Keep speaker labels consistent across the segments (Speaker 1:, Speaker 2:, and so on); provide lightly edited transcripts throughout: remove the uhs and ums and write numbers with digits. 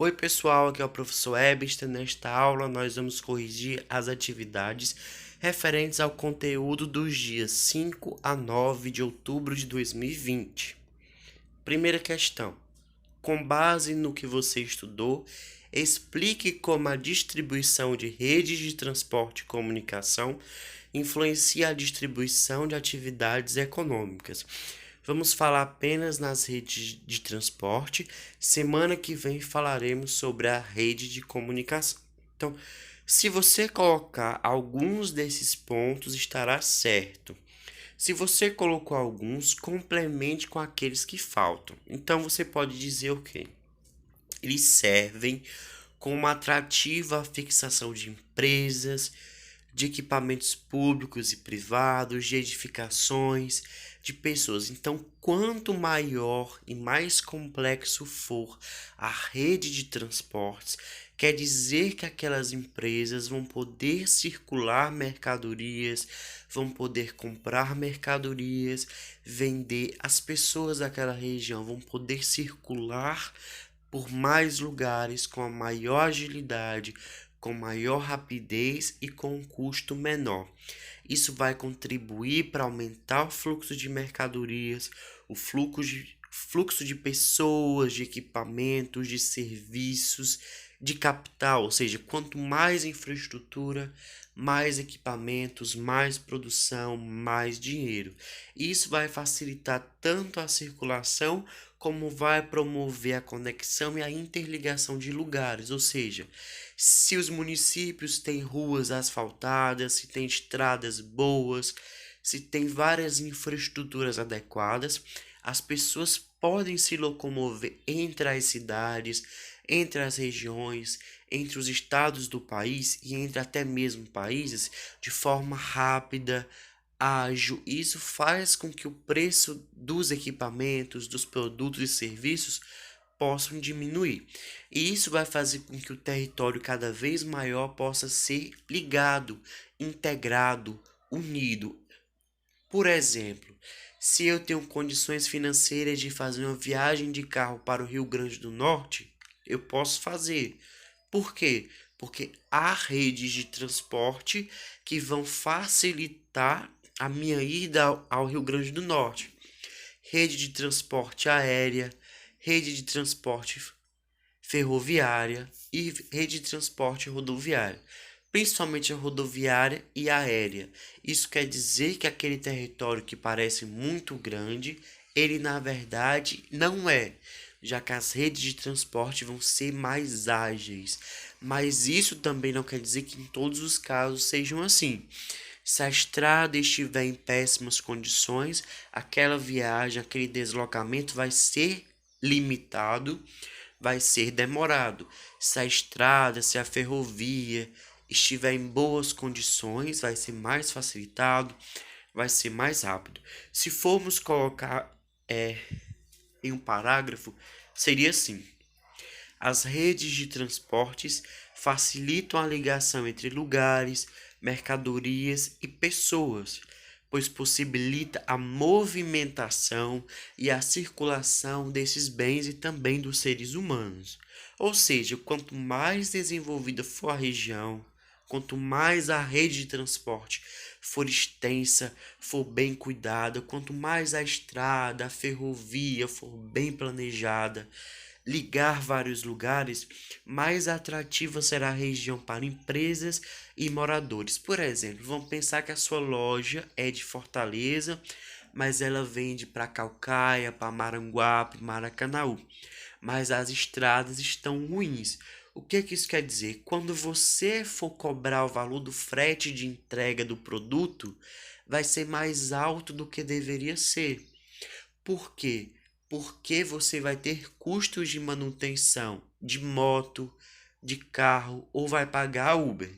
Speaker 1: Oi pessoal, aqui é o professor Ebster. Nesta aula nós vamos corrigir as atividades referentes ao conteúdo dos dias 5 a 9 de outubro de 2020. Primeira questão. Com base no que você estudou, explique como a distribuição de redes de transporte e comunicação influencia a distribuição de atividades econômicas. Vamos falar apenas nas redes de transporte. Semana que vem falaremos sobre a rede de comunicação. Então, se você colocar alguns desses pontos, estará certo. Se você colocou alguns, complemente com aqueles que faltam. Então, você pode dizer o quê? Eles servem como atrativa à fixação de empresas, de equipamentos públicos e privados, de edificações, de pessoas. Então, quanto maior e mais complexo for a rede de transportes, quer dizer que aquelas empresas vão poder circular mercadorias, vão poder comprar mercadorias, vender. As pessoas daquela região vão poder circular por mais lugares com a maior agilidade, com maior rapidez e com um custo menor. Isso vai contribuir para aumentar o fluxo de mercadorias, o fluxo de pessoas, de equipamentos, de serviços, de capital, ou seja, quanto mais infraestrutura, mais equipamentos, mais produção, mais dinheiro. Isso vai facilitar tanto a circulação como vai promover a conexão e a interligação de lugares, ou seja, se os municípios têm ruas asfaltadas, se têm estradas boas, se tem várias infraestruturas adequadas, as pessoas podem se locomover entre as cidades, entre as regiões, entre os estados do país e entre até mesmo países de forma rápida, ágil. Isso faz com que o preço dos equipamentos, dos produtos e serviços possam diminuir. E isso vai fazer com que o território cada vez maior possa ser ligado, integrado, unido. Por exemplo, se eu tenho condições financeiras de fazer uma viagem de carro para o Rio Grande do Norte, eu posso fazer. Por quê? Porque há redes de transporte que vão facilitar a minha ida ao Rio Grande do Norte. Rede de transporte aérea, rede de transporte ferroviária e rede de transporte rodoviária, principalmente a rodoviária e aérea. Isso quer dizer que aquele território que parece muito grande, ele na verdade não é, já que as redes de transporte vão ser mais ágeis. Mas isso também não quer dizer que em todos os casos sejam assim. Se a estrada estiver em péssimas condições, aquela viagem, aquele deslocamento vai ser limitado, vai ser demorado. Se a estrada, se a ferrovia estiver em boas condições, vai ser mais facilitado, vai ser mais rápido. Se formos colocar em um parágrafo, seria assim: as redes de transportes facilitam a ligação entre lugares, mercadorias e pessoas, pois possibilita a movimentação e a circulação desses bens e também dos seres humanos. Ou seja, quanto mais desenvolvida for a região, quanto mais a rede de transporte for extensa, for bem cuidada, quanto mais a estrada, a ferrovia for bem planejada, ligar vários lugares, mais atrativa será a região para empresas e moradores. Por exemplo, vamos pensar que a sua loja é de Fortaleza, mas ela vende para Calcaia, para Maranguape, Maracanaú. Mas as estradas estão ruins. O que isso quer dizer? Quando você for cobrar o valor do frete de entrega do produto, vai ser mais alto do que deveria ser. Por quê? Porque você vai ter custos de manutenção de moto, de carro ou vai pagar Uber.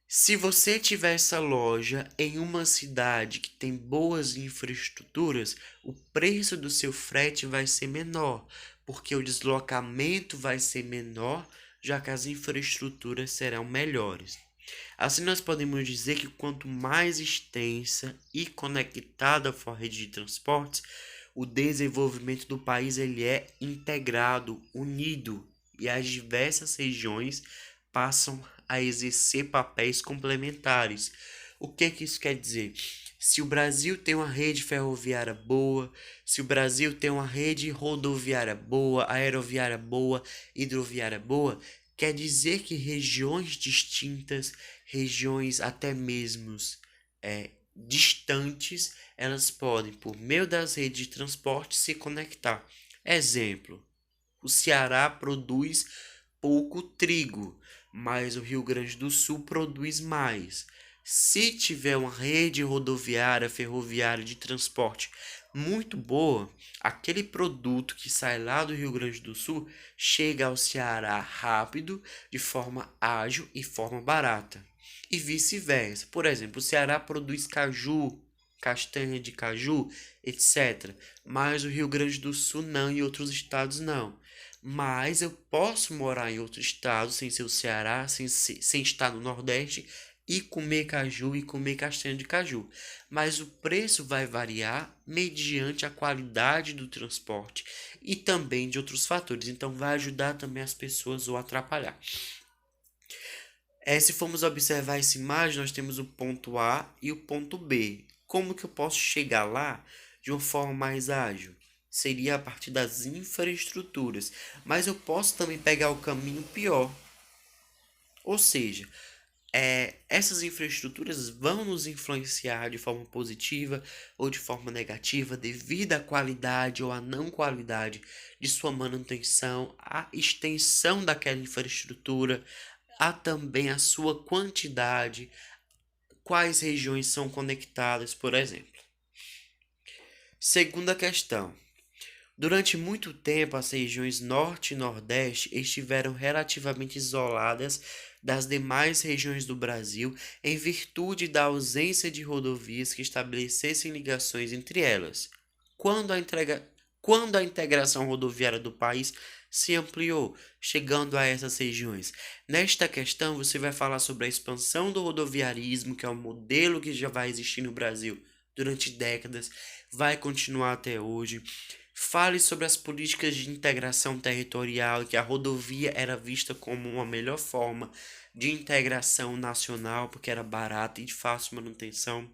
Speaker 1: Se você tiver essa loja em uma cidade que tem boas infraestruturas, o preço do seu frete vai ser menor, porque o deslocamento vai ser menor, já que as infraestruturas serão melhores. Assim, nós podemos dizer que quanto mais extensa e conectada for a rede de transportes, o desenvolvimento do país ele é integrado, unido e as diversas regiões passam a exercer papéis complementares. O que isso quer dizer? Se o Brasil tem uma rede ferroviária boa, se o Brasil tem uma rede rodoviária boa, aeroviária boa, hidroviária boa, quer dizer que regiões distintas, regiões até mesmo distantes, elas podem, por meio das redes de transporte, se conectar. Exemplo: o Ceará produz pouco trigo, mas o Rio Grande do Sul produz mais. Se tiver uma rede rodoviária, ferroviária de transporte muito boa, aquele produto que sai lá do Rio Grande do Sul chega ao Ceará rápido, de forma ágil e forma barata. E vice-versa. Por exemplo, o Ceará produz caju, castanha de caju, etc. Mas o Rio Grande do Sul não e outros estados não. Mas eu posso morar em outro estado, sem ser o Ceará, sem estar no Nordeste, e comer caju e comer castanha de caju. Mas o preço vai variar mediante a qualidade do transporte e também de outros fatores. Então vai ajudar também as pessoas ou atrapalhar. Se formos observar essa imagem, nós temos o ponto A e o ponto B. Como que eu posso chegar lá de uma forma mais ágil? Seria a partir das infraestruturas, mas eu posso também pegar o caminho pior. Ou seja, essas infraestruturas vão nos influenciar de forma positiva ou de forma negativa devido à qualidade ou à não qualidade de sua manutenção, à extensão daquela infraestrutura, há também a sua quantidade, quais regiões são conectadas, por exemplo. Segunda questão. Durante muito tempo, as regiões Norte e Nordeste estiveram relativamente isoladas das demais regiões do Brasil em virtude da ausência de rodovias que estabelecessem ligações entre elas. Quando a integração rodoviária do país se ampliou, chegando a essas regiões. Nesta questão, você vai falar sobre a expansão do rodoviarismo, que é um modelo que já vai existir no Brasil durante décadas, vai continuar até hoje. Fale sobre as políticas de integração territorial, que a rodovia era vista como uma melhor forma de integração nacional, porque era barata e de fácil manutenção.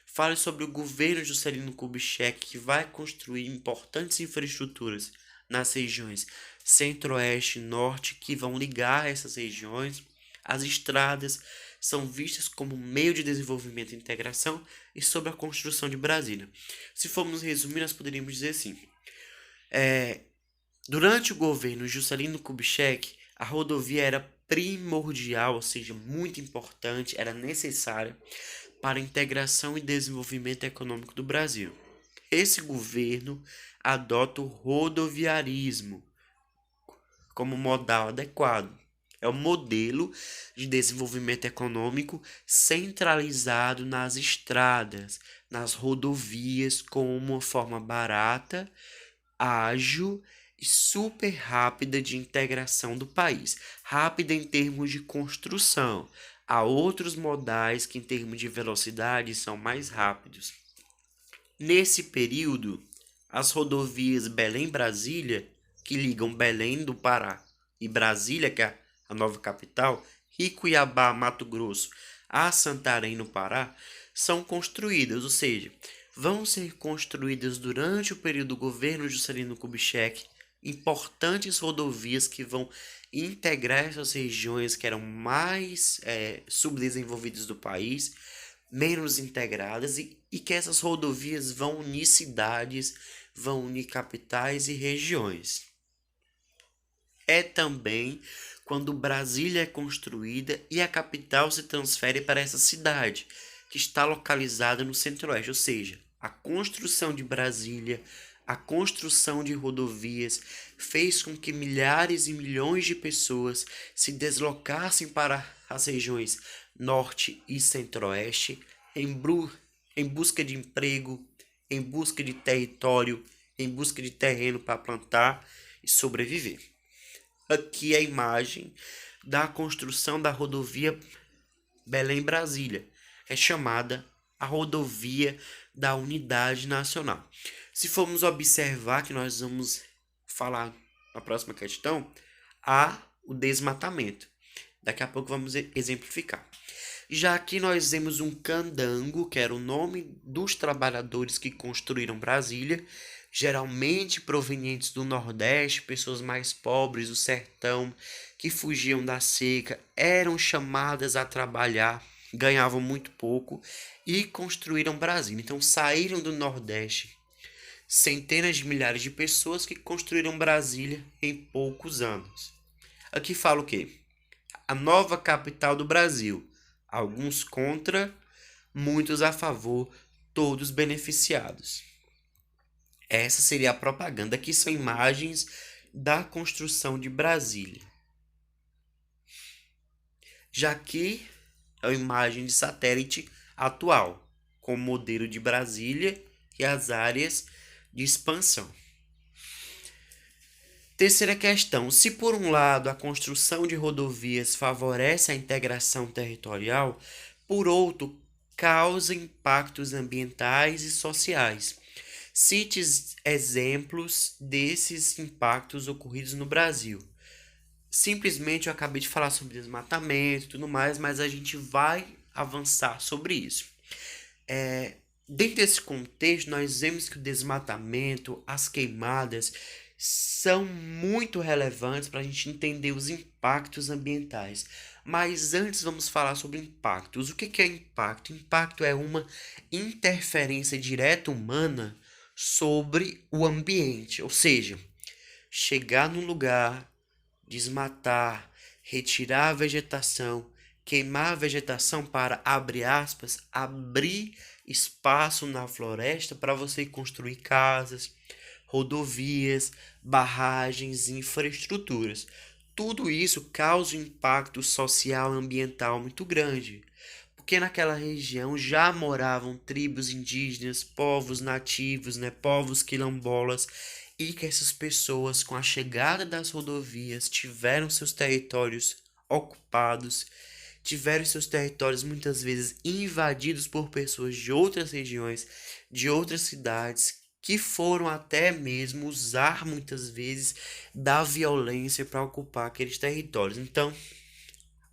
Speaker 1: Fale sobre o governo Juscelino Kubitschek, que vai construir importantes infraestruturas nas regiões Centro-Oeste e Norte, que vão ligar essas regiões. As estradas são vistas como meio de desenvolvimento e integração, e sobre a construção de Brasília. Se formos resumir, nós poderíamos dizer assim: durante o governo Juscelino Kubitschek, a rodovia era primordial, ou seja, muito importante, era necessária para a integração e desenvolvimento econômico do Brasil. Esse governo adota o rodoviarismo como modal adequado. É um modelo de desenvolvimento econômico centralizado nas estradas, nas rodovias, com uma forma barata, ágil e super rápida de integração do país. Rápida em termos de construção. Há outros modais que, em termos de velocidade, são mais rápidos. Nesse período, as rodovias Belém-Brasília, que ligam Belém do Pará e Brasília, que é a nova capital, e Cuiabá, Mato Grosso, a Santarém, no Pará, são construídas, ou seja, vão ser construídas durante o período do governo Juscelino Kubitschek importantes rodovias que vão integrar essas regiões que eram mais subdesenvolvidas do país, menos integradas, e que essas rodovias vão unir cidades, vão unir capitais e regiões. É também quando Brasília é construída e a capital se transfere para essa cidade, que está localizada no Centro-Oeste, ou seja, a construção de Brasília, a construção de rodovias fez com que milhares e milhões de pessoas se deslocassem para as regiões Norte e Centro-Oeste em busca de emprego, em busca de território, em busca de terreno para plantar e sobreviver. Aqui é a imagem da construção da rodovia Belém-Brasília, que é chamada a rodovia da Unidade Nacional. Se formos observar, que nós vamos falar na próxima questão, o desmatamento. Daqui a pouco vamos exemplificar. Já aqui nós vemos um candango, que era o nome dos trabalhadores que construíram Brasília, geralmente provenientes do Nordeste, pessoas mais pobres do sertão, que fugiam da seca, eram chamadas a trabalhar, ganhavam muito pouco e construíram Brasília. Então saíram do Nordeste centenas de milhares de pessoas que construíram Brasília em poucos anos. Aqui fala o quê? A nova capital do Brasil. Alguns contra, muitos a favor, todos beneficiados. Essa seria a propaganda. Aqui são imagens da construção de Brasília. Já aqui é a imagem de satélite atual, com o modelo de Brasília e as áreas de expansão. Terceira questão: se por um lado a construção de rodovias favorece a integração territorial, por outro causa impactos ambientais e sociais. Cite exemplos desses impactos ocorridos no Brasil. Simplesmente eu acabei de falar sobre desmatamento e tudo mais, mas a gente vai avançar sobre isso. Dentro desse contexto, nós vemos que o desmatamento, as queimadas, são muito relevantes para a gente entender os impactos ambientais. Mas antes vamos falar sobre impactos. O que é impacto? Impacto é uma interferência direta humana sobre o ambiente, ou seja, chegar num lugar, desmatar, retirar a vegetação, queimar a vegetação para, abre aspas, abrir espaço na floresta para você construir casas, rodovias, barragens e infraestruturas. Tudo isso causa um impacto social e ambiental muito grande, porque naquela região já moravam tribos indígenas, povos nativos, povos quilombolas, e que essas pessoas, com a chegada das rodovias, tiveram seus territórios ocupados, tiveram seus territórios muitas vezes invadidos por pessoas de outras regiões, de outras cidades, que foram até mesmo usar muitas vezes da violência para ocupar aqueles territórios. Então,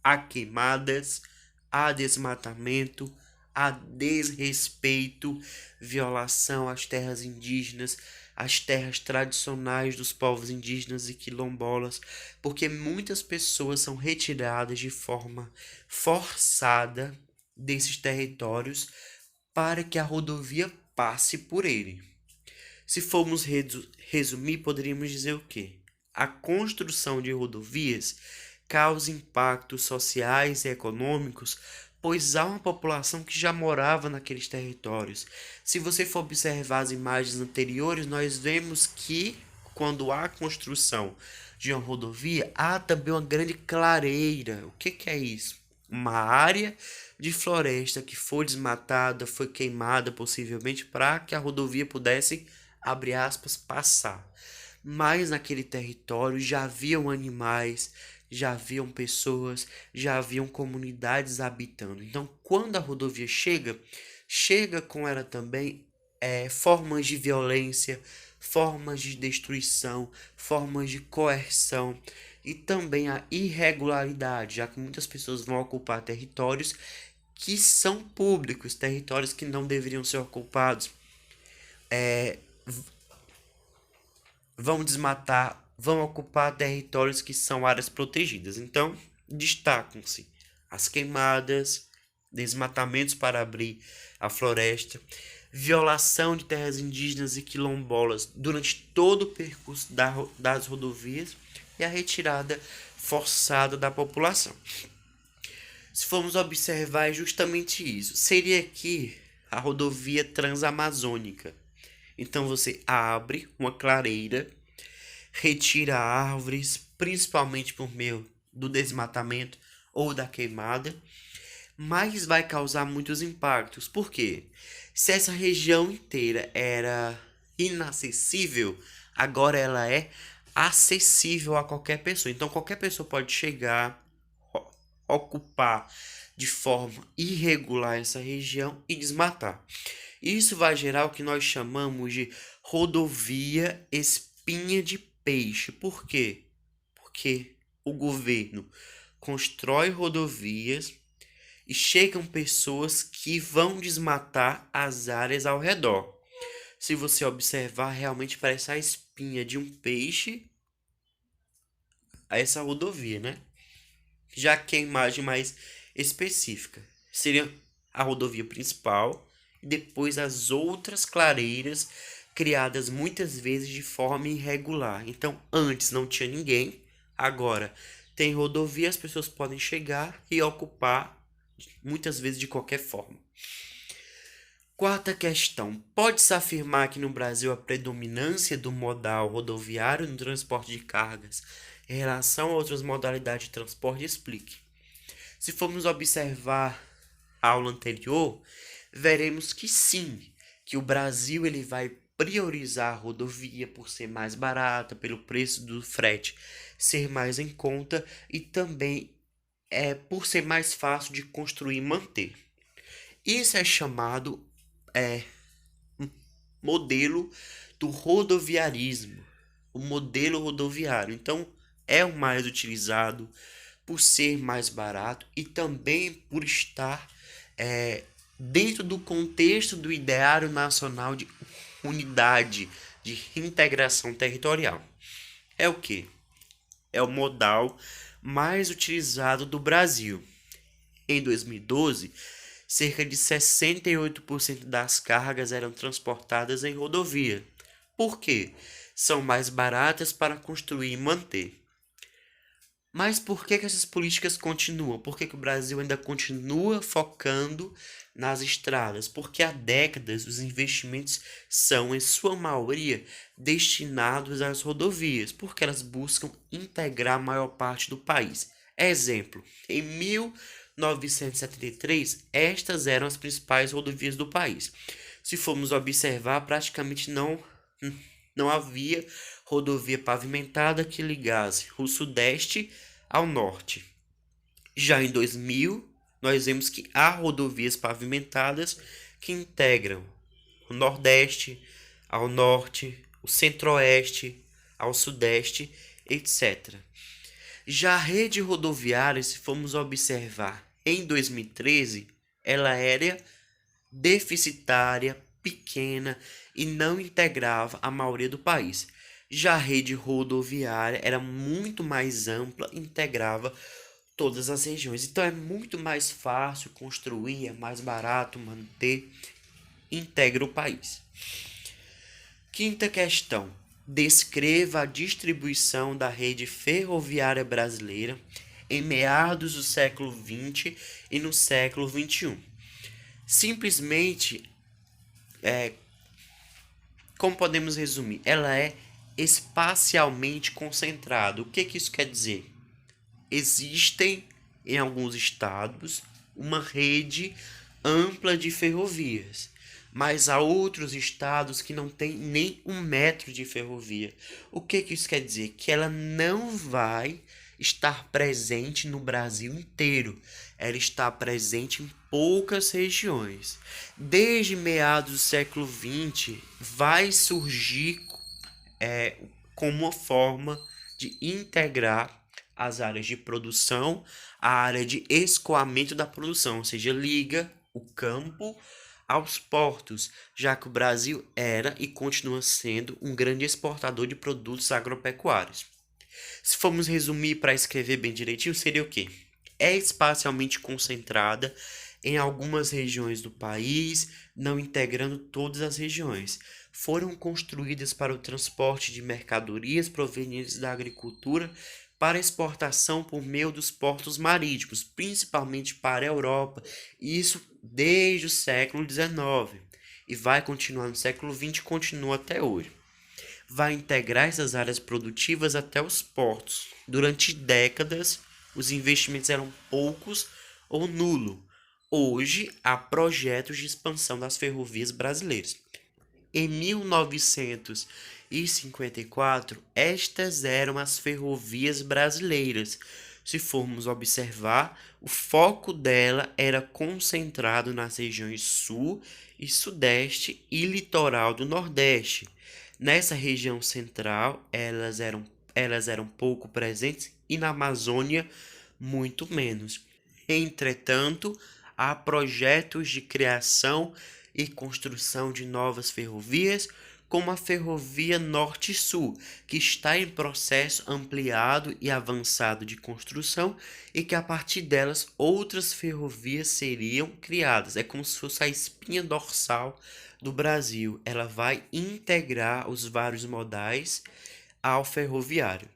Speaker 1: há queimadas, há desmatamento, há desrespeito, violação às terras indígenas, às terras tradicionais dos povos indígenas e quilombolas, porque muitas pessoas são retiradas de forma forçada desses territórios para que a rodovia passe por ele. Se formos resumir, poderíamos dizer o quê? A construção de rodovias causa impactos sociais e econômicos, pois há uma população que já morava naqueles territórios. Se você for observar as imagens anteriores, nós vemos que quando há construção de uma rodovia, há também uma grande clareira. O que é isso? Uma área de floresta que foi desmatada, foi queimada possivelmente para que a rodovia pudesse, abre aspas, passar. Mas naquele território já haviam animais, já haviam pessoas, já haviam comunidades habitando. Então, quando a rodovia chega com ela também formas de violência, formas de destruição, formas de coerção e também a irregularidade, já que muitas pessoas vão ocupar territórios que são públicos, territórios que não deveriam ser ocupados. Vão desmatar, vão ocupar territórios que são áreas protegidas. Então, destacam-se as queimadas, desmatamentos para abrir a floresta, violação de terras indígenas e quilombolas durante todo o percurso das rodovias e a retirada forçada da população. Se formos observar, é justamente isso. Seria aqui a rodovia transamazônica. Então você abre uma clareira, retira árvores, principalmente por meio do desmatamento ou da queimada, mas vai causar muitos impactos. Por quê? Se essa região inteira era inacessível, agora ela é acessível a qualquer pessoa. Então qualquer pessoa pode chegar, ocupar de forma irregular essa região e desmatar. Isso vai gerar o que nós chamamos de rodovia espinha de peixe. Por quê? Porque o governo constrói rodovias e chegam pessoas que vão desmatar as áreas ao redor. Se você observar, realmente parece a espinha de um peixe a essa rodovia, né? Já que a imagem mais específica seria a rodovia principal e depois as outras clareiras criadas muitas vezes de forma irregular. Então, antes não tinha ninguém, agora tem rodovia, as pessoas podem chegar e ocupar muitas vezes de qualquer forma. Quarta questão: pode-se afirmar que no Brasil a predominância do modal rodoviário no transporte de cargas em relação a outras modalidades de transporte? Explique. Se formos observar a aula anterior, veremos que sim, que o Brasil ele vai priorizar a rodovia por ser mais barata, pelo preço do frete ser mais em conta e também por ser mais fácil de construir e manter. Isso é chamado modelo do rodoviarismo, o modelo rodoviário. Então, é o mais utilizado por ser mais barato e também por estar dentro do contexto do ideário nacional de unidade, de integração territorial. É o que? É o modal mais utilizado do Brasil. Em 2012, cerca de 68% das cargas eram transportadas em rodovia. Por quê? São mais baratas para construir e manter. Mas por que essas políticas continuam? Por que o Brasil ainda continua focando nas estradas? Porque há décadas os investimentos são, em sua maioria, destinados às rodovias, porque elas buscam integrar a maior parte do país. Exemplo, em 1973, estas eram as principais rodovias do país. Se formos observar, praticamente não havia rodovia pavimentada que ligasse o Sudeste ao Norte. Já em 2000, nós vemos que há rodovias pavimentadas que integram o Nordeste ao Norte, o Centro-Oeste ao Sudeste, etc. Já a rede rodoviária, se formos observar, em 2013, ela era deficitária, pequena e não integrava a maioria do país. Já a rede rodoviária era muito mais ampla, integrava todas as regiões. Então é muito mais fácil construir, é mais barato manter, integra o país. Quinta questão: descreva a distribuição da rede ferroviária brasileira em meados do século XX e no século XXI. Simplesmente, como podemos resumir, ela é espacialmente concentrada. O que isso quer dizer? Existem em alguns estados uma rede ampla de ferrovias, mas há outros estados que não tem nem 1 metro de ferrovia. O que isso quer dizer? Que ela não vai estar presente no Brasil inteiro. Ela está presente em poucas regiões. Desde meados do século XX, vai surgir como uma forma de integrar as áreas de produção à área de escoamento da produção, ou seja, liga o campo aos portos, já que o Brasil era e continua sendo um grande exportador de produtos agropecuários. Se formos resumir para escrever bem direitinho, seria o quê? É espacialmente concentrada em algumas regiões do país, não integrando todas as regiões. Foram construídas para o transporte de mercadorias provenientes da agricultura para exportação por meio dos portos marítimos, principalmente para a Europa, isso desde o século XIX, e vai continuar no século XX e continua até hoje. Vai integrar essas áreas produtivas até os portos. Durante décadas, os investimentos eram poucos ou nulos. Hoje, há projetos de expansão das ferrovias brasileiras. Em 1954, estas eram as ferrovias brasileiras. Se formos observar, o foco dela era concentrado nas regiões sul e sudeste e litoral do nordeste. Nessa região central, elas eram pouco presentes e na Amazônia muito menos. Entretanto, há projetos de criação e construção de novas ferrovias, como a Ferrovia Norte-Sul, que está em processo ampliado e avançado de construção e que a partir delas outras ferrovias seriam criadas. É como se fosse a espinha dorsal do Brasil. Ela vai integrar os vários modais ao ferroviário.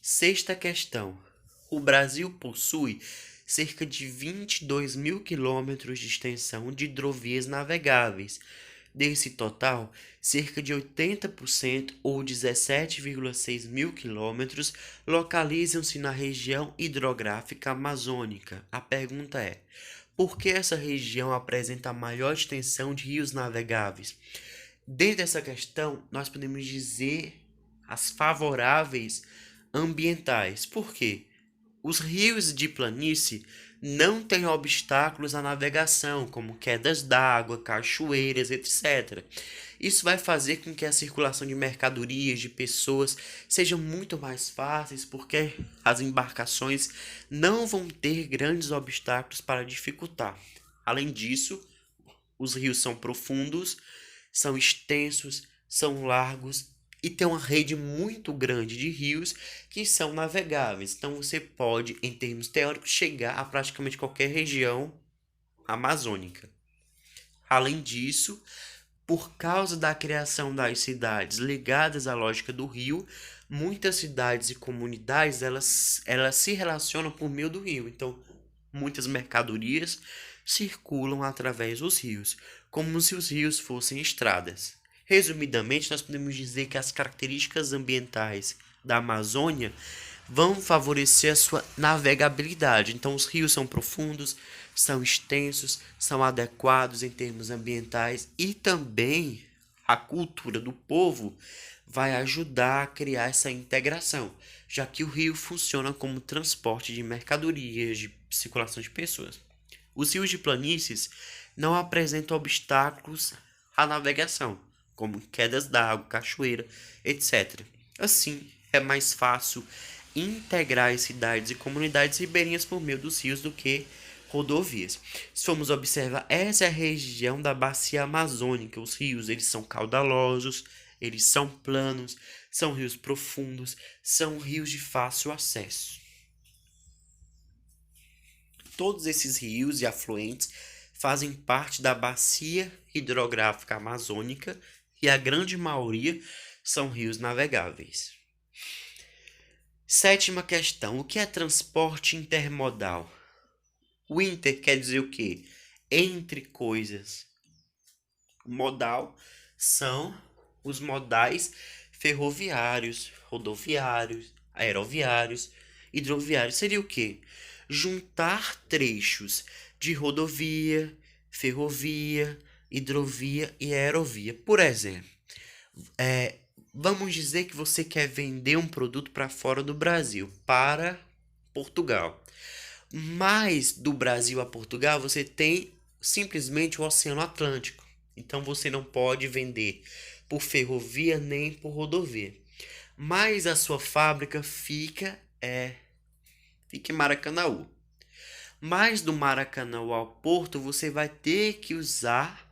Speaker 1: Sexta questão. O Brasil possui cerca de 22 mil quilômetros de extensão de hidrovias navegáveis. Desse total, cerca de 80% ou 17,6 mil quilômetros localizam-se na região hidrográfica amazônica. A pergunta é: por que essa região apresenta a maior extensão de rios navegáveis? Dentro dessa questão, nós podemos dizer as favoráveis ambientais. Por quê? Os rios de planície não têm obstáculos à navegação, como quedas d'água, cachoeiras, etc. Isso vai fazer com que a circulação de mercadorias, de pessoas, sejam muito mais fáceis, porque as embarcações não vão ter grandes obstáculos para dificultar. Além disso, os rios são profundos, são extensos, são largos e tem uma rede muito grande de rios que são navegáveis. Então você pode, em termos teóricos, chegar a praticamente qualquer região amazônica. Além disso, por causa da criação das cidades ligadas à lógica do rio, muitas cidades e comunidades elas se relacionam por meio do rio. Então, muitas mercadorias circulam através dos rios, como se os rios fossem estradas. Resumidamente, nós podemos dizer que as características ambientais da Amazônia vão favorecer a sua navegabilidade. Então, os rios são profundos, são extensos, são adequados em termos ambientais e também a cultura do povo vai ajudar a criar essa integração, já que o rio funciona como transporte de mercadorias, de circulação de pessoas. Os rios de planícies não apresentam obstáculos à navegação, como quedas d'água, cachoeira, etc. Assim, é mais fácil integrar as cidades e comunidades ribeirinhas por meio dos rios do que rodovias. Se formos observar, essa é a região da bacia amazônica. Os rios, eles são caudalosos, eles são planos, são rios profundos, são rios de fácil acesso. Todos esses rios e afluentes fazem parte da bacia hidrográfica amazônica e a grande maioria são rios navegáveis. Sétima questão: o que é transporte intermodal? O inter quer dizer o quê? Entre coisas. Modal são os modais ferroviários, rodoviários, aeroviários, hidroviários. Seria o quê? Juntar trechos de rodovia, ferrovia, hidrovia e aerovia. Por exemplo, vamos dizer que você quer vender um produto para fora do Brasil, para Portugal. Mas do Brasil a Portugal você tem simplesmente o Oceano Atlântico. Então você não pode vender por ferrovia nem por rodovia. Mas a sua fábrica fica em Maracanaú. Mas do Maracanã ao Porto você vai ter que usar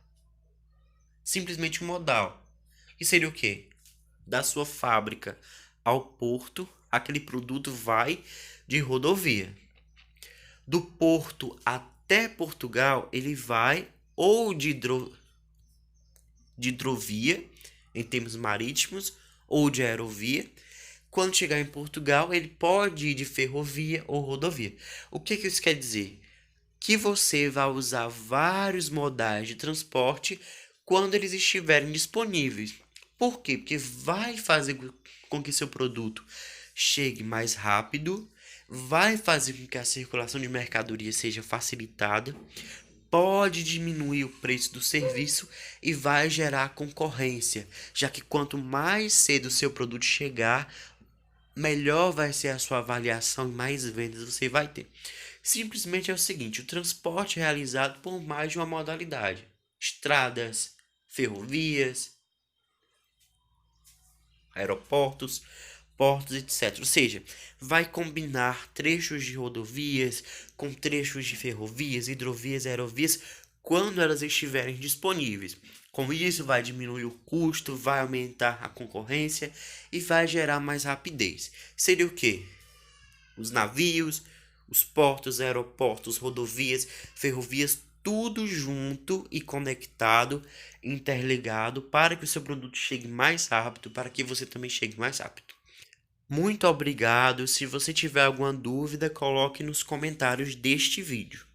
Speaker 1: simplesmente o modal. Que seria o quê? Da sua fábrica ao porto, aquele produto vai de rodovia. Do porto até Portugal, ele vai ou de hidrovia, em termos marítimos, ou de aerovia. Quando chegar em Portugal, ele pode ir de ferrovia ou rodovia. O que isso quer dizer? Que você vai usar vários modais de transporte quando eles estiverem disponíveis. Por quê? Porque vai fazer com que seu produto chegue mais rápido, vai fazer com que a circulação de mercadoria seja facilitada, pode diminuir o preço do serviço e vai gerar concorrência, já que quanto mais cedo o seu produto chegar, melhor vai ser a sua avaliação e mais vendas você vai ter. Simplesmente é o seguinte: o transporte é realizado por mais de uma modalidade: estradas, ferrovias, aeroportos, portos, etc. Ou seja, vai combinar trechos de rodovias com trechos de ferrovias, hidrovias, aerovias, quando elas estiverem disponíveis. Com isso, vai diminuir o custo, vai aumentar a concorrência e vai gerar mais rapidez. Seria o quê? Os navios, os portos, aeroportos, rodovias, ferrovias, tudo junto e conectado, interligado, para que o seu produto chegue mais rápido, para que você também chegue mais rápido. Muito obrigado. Se você tiver alguma dúvida, coloque nos comentários deste vídeo.